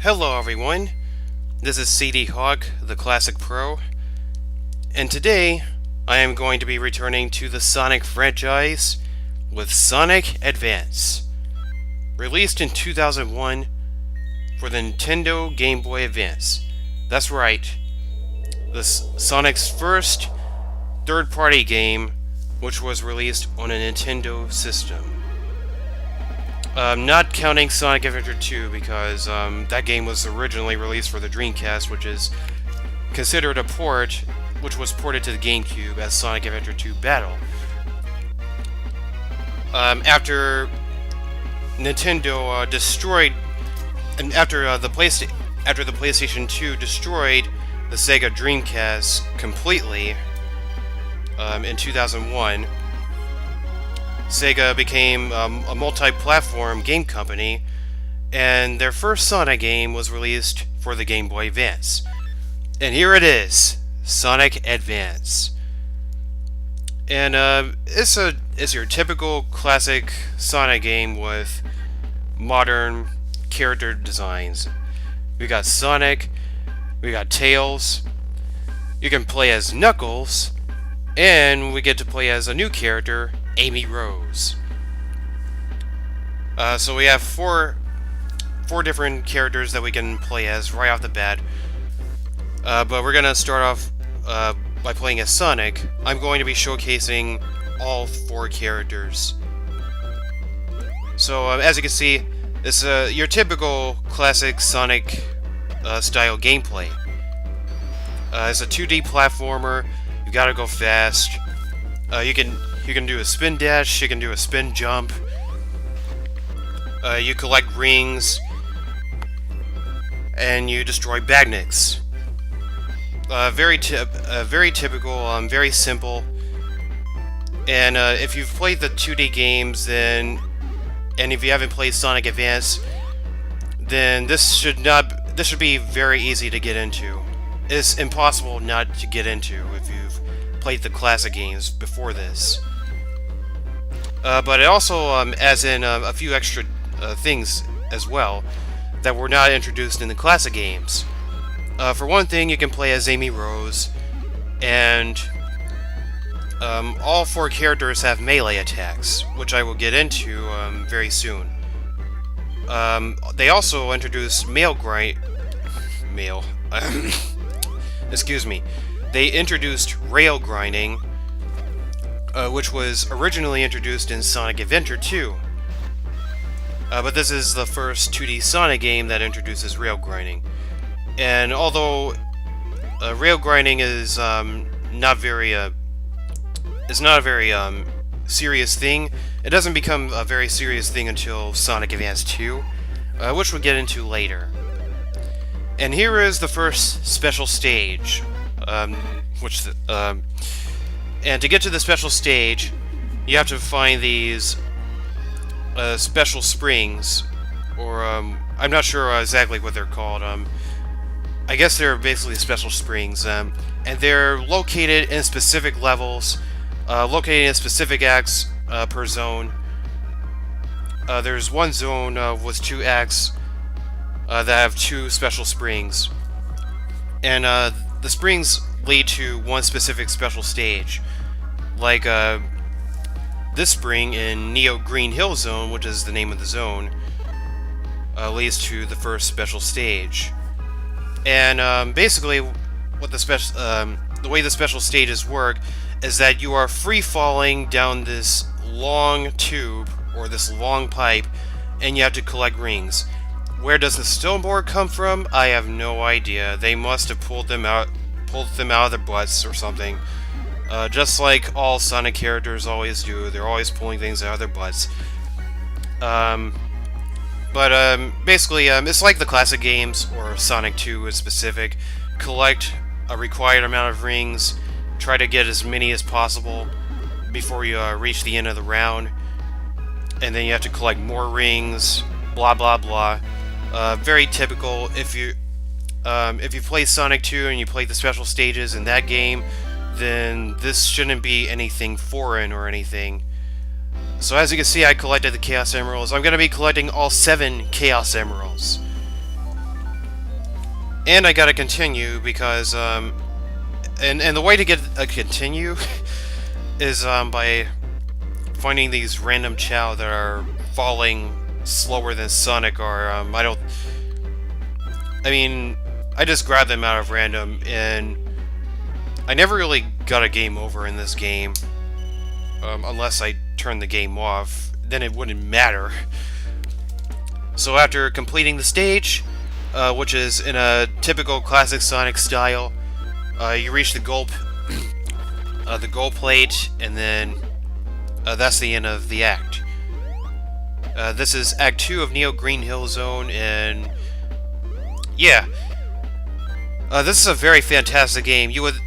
Hello everyone, this is CD Hawk, the Classic Pro, and today I am going to be returning to the Sonic franchise with Sonic Advance. Released in 2001 for the Nintendo Game Boy Advance. That's right, Sonic's first third-party game which was released on a Nintendo system. Not counting Sonic Adventure 2 because that game was originally released for the Dreamcast, which is considered a port, which was ported to the GameCube as Sonic Adventure 2 Battle. After Nintendo destroyed, and after the PlayStation 2 destroyed the Sega Dreamcast completely in 2001. Sega became a multi-platform game company, and their first Sonic game was released for the Game Boy Advance. And here it is, Sonic Advance. And it's your typical classic Sonic game with modern character designs. We got Sonic, we got Tails, you can play as Knuckles, and we get to play as a new character, Amy Rose. So we have four different characters that we can play as right off the bat. But we're gonna start off by playing as Sonic. I'm going to be showcasing all four characters. So as you can see, it's your typical classic Sonic style gameplay. It's a 2D platformer. You gotta go fast. You can do a spin dash, you can do a spin jump, you collect rings, and you destroy bagnicks. Very typical, very simple. And if you've played the 2D games, and if you haven't played Sonic Advance, then this should be very easy to get into. It's impossible not to get into if you've played the classic games before this. But it also adds in a few extra things as well that were not introduced in the classic games. For one thing, you can play as Amy Rose, and all four characters have melee attacks, which I will get into very soon. They also introduced excuse me. They introduced rail grinding, which was originally introduced in Sonic Adventure 2. But this is the first 2D Sonic game that introduces rail grinding. And although rail grinding is not a very serious thing, it doesn't become a very serious thing until Sonic Advance 2, which we'll get into later. And here is the first special stage, and to get to the special stage, you have to find these special springs, or I'm not sure exactly what they're called. I guess they're basically special springs, and they're located in specific levels, located in specific acts per zone. There's one zone with 2 acts that have 2 special springs, and the springs lead to one specific special stage. Like this spring in Neo Green Hill Zone, which is the name of the zone, leads to the first special stage. And basically, what the way the special stages work is that you are free falling down this long tube or this long pipe, and you have to collect rings. Where does the snowboard come from? I have no idea. They must have pulled them out of their butts or something. Just like all Sonic characters always do, they're always pulling things out of their butts. Basically, it's like the classic games, or Sonic 2 is specific. Collect a required amount of rings, try to get as many as possible before you reach the end of the round, and then you have to collect more rings, blah blah blah. Very typical. If you play Sonic 2 and you play the special stages in that game, then this shouldn't be anything foreign or anything. So as you can see, I collected the Chaos Emeralds. I'm going to be collecting all 7 Chaos Emeralds. And I gotta continue because, and the way to get a continue is, by finding these random chow that are falling slower than Sonic are. I mean, I just grab them out of random, and I never really got a game over in this game, unless I turn the game off. Then it wouldn't matter. So after completing the stage, which is in a typical classic Sonic style, you reach the goal plate, and then that's the end of the act. This is Act 2 of Neo Green Hill Zone, and yeah, this is a very fantastic game. You would,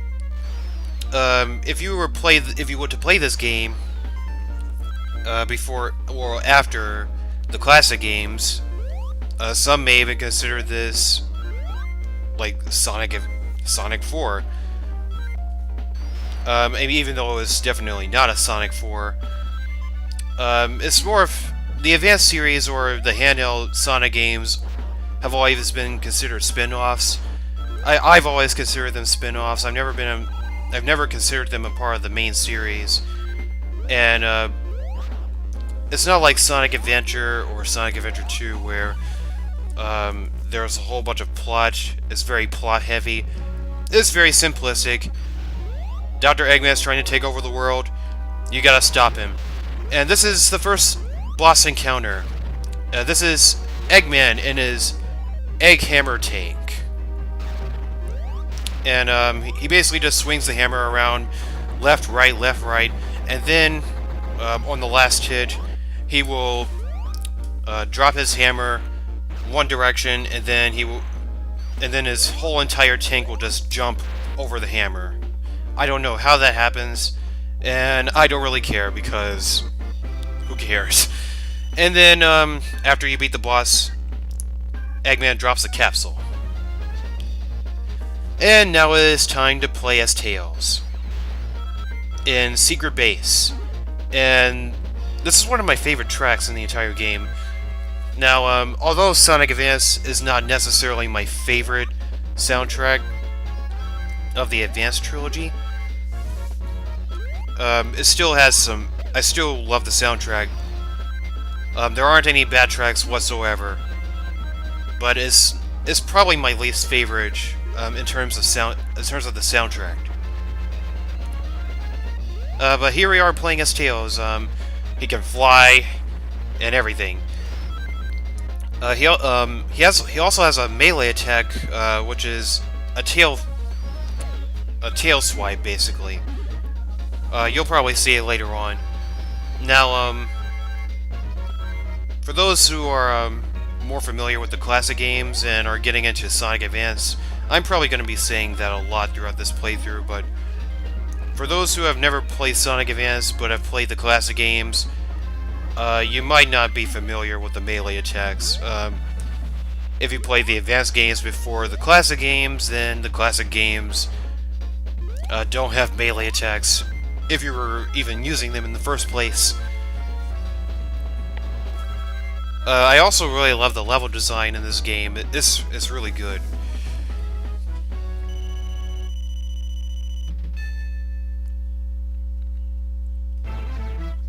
if you were to play this game before or after the classic games, some may even consider this like Sonic 4. Even though it was definitely not a Sonic 4. It's more of the Advanced series or the handheld Sonic games have always been considered spin-offs. I've always considered them spin-offs. I've never considered them a part of the main series. And it's not like Sonic Adventure or Sonic Adventure 2 where there's a whole bunch of plot. It's very plot-heavy. It's very simplistic. Dr. Eggman's trying to take over the world. You gotta stop him. And this is the first boss encounter. This is Eggman in his Egg Hammer tank. And he basically just swings the hammer around left, right, and then on the last hit, he will drop his hammer one direction, and then his whole entire tank will just jump over the hammer. I don't know how that happens, and I don't really care because who cares? And then after you beat the boss, Eggman drops the capsule. And now it is time to play as Tails in Secret Base. And this is one of my favorite tracks in the entire game. Now, although Sonic Advance is not necessarily my favorite soundtrack of the Advance trilogy, it still has some. I still love the soundtrack. There aren't any bad tracks whatsoever, but it's probably my least favorite in terms of the soundtrack. But here we are playing as Tails. He can fly and everything. He also has a melee attack, which is a tail swipe, basically. You'll probably see it later on. Now, for those who are more familiar with the classic games and are getting into Sonic Advance, I'm probably going to be saying that a lot throughout this playthrough, but for those who have never played Sonic Advance but have played the classic games, you might not be familiar with the melee attacks. If you played the Advance games before the classic games, then the classic games don't have melee attacks, if you were even using them in the first place. I also really love the level design in this game. It's really good.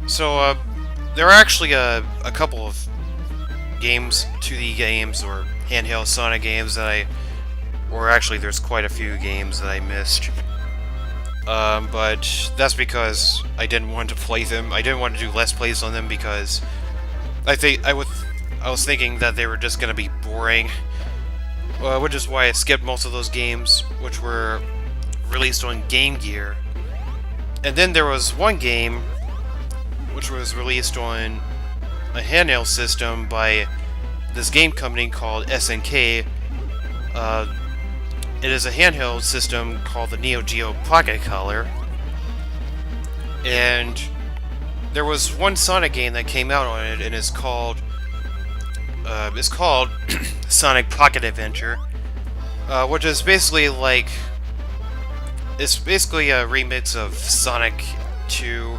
So, there are actually a couple of games, 2D games, or handheld Sonic games that actually there's quite a few games that I missed. But that's because I didn't want to play them. I didn't want to do Let's Plays on them because I was thinking that they were just gonna be boring, which is why I skipped most of those games, which were released on Game Gear. And then there was one game which was released on a handheld system by this game company called SNK. It is a handheld system called the Neo Geo Pocket Color, and there was one Sonic game that came out on it, and it's called Sonic Pocket Adventure, which is basically a remix of Sonic 2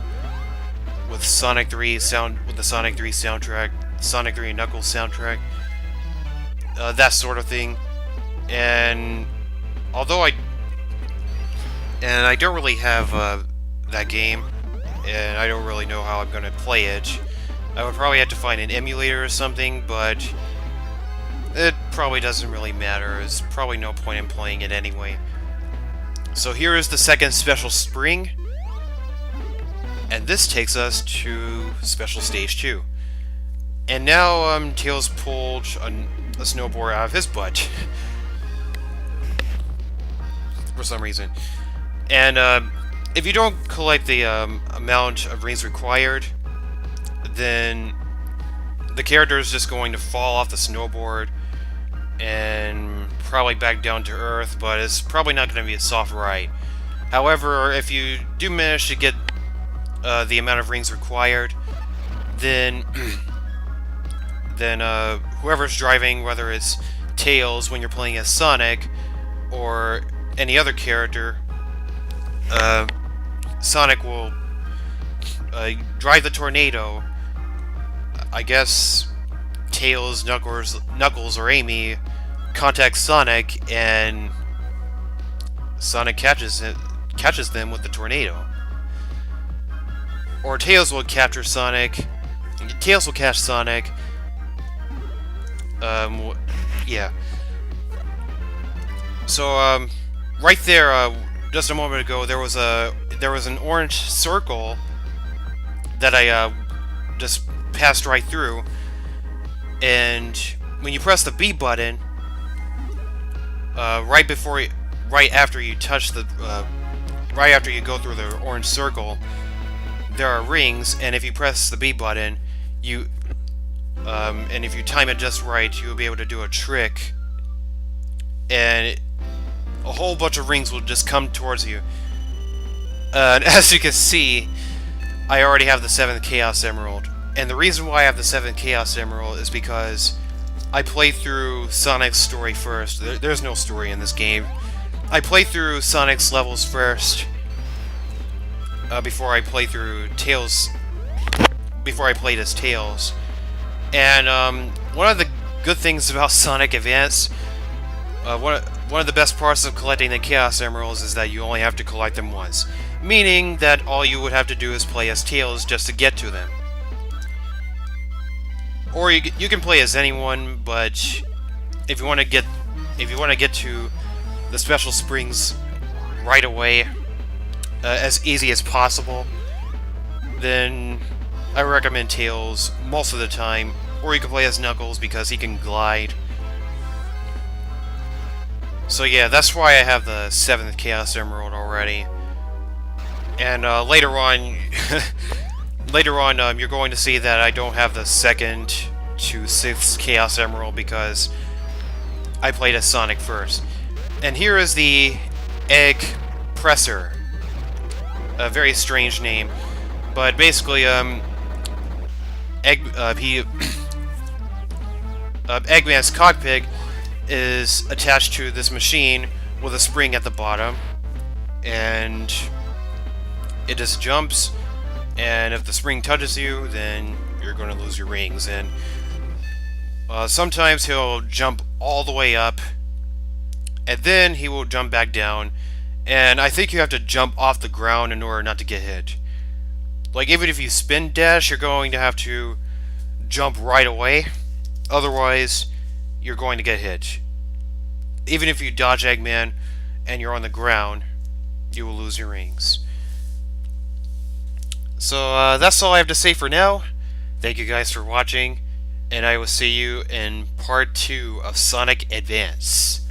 with Sonic 3 with the Sonic 3 soundtrack, Sonic 3 and Knuckles soundtrack, that sort of thing. And although I don't really have that game, and I don't really know how I'm going to play it. I would probably have to find an emulator or something, but it probably doesn't really matter. There's probably no point in playing it anyway. So here is the second special spring, and this takes us to Special Stage 2. And now Tails pulled a snowboard out of his butt. For some reason. And if you don't collect the amount of rings required, then the character is just going to fall off the snowboard and probably back down to Earth, but it's probably not going to be a soft ride. However, if you do manage to get the amount of rings required, then whoever's driving, whether it's Tails when you're playing as Sonic, or any other character, Sonic will drive the tornado. I guess Tails, Knuckles, or Amy contact Sonic, and Sonic catches them with the tornado. Or Tails will capture Sonic. Tails will catch Sonic. Yeah. So, right there, just a moment ago, there was an orange circle that I just passed right through, and when you press the B button, right after you go through the orange circle, there are rings, and if you press the B button, and if you time it just right, you'll be able to do a trick, and a whole bunch of rings will just come towards you. And as you can see, I already have the 7th Chaos Emerald. And the reason why I have the 7th Chaos Emerald is because I played through Sonic's story first. There's no story in this game. I played through Sonic's levels first, before I played through Tails. Before I played as Tails. And one of the good things about Sonic Advance, one of the best parts of collecting the Chaos Emeralds is that you only have to collect them once. Meaning that all you would have to do is play as Tails just to get to them. Or you can play as anyone, but if you want to get to the special springs right away, as easy as possible, then I recommend Tails most of the time. Or you can play as Knuckles because he can glide. So yeah, that's why I have the 7th Chaos Emerald already. And later on, you're going to see that I don't have the 2nd to 6th Chaos Emerald because I played as Sonic first. And here is the Egg Presser. A very strange name, but basically, Eggman's cockpit is attached to this machine with a spring at the bottom, and it just jumps, and if the spring touches you, then you're going to lose your rings. And sometimes he'll jump all the way up, and then he will jump back down, and I think you have to jump off the ground in order not to get hit. Like, even if you spin dash, you're going to have to jump right away, otherwise you're going to get hit. Even if you dodge Eggman and you're on the ground, you will lose your rings. So that's all I have to say for now. Thank you guys for watching, and I will see you in part 2 of Sonic Advance.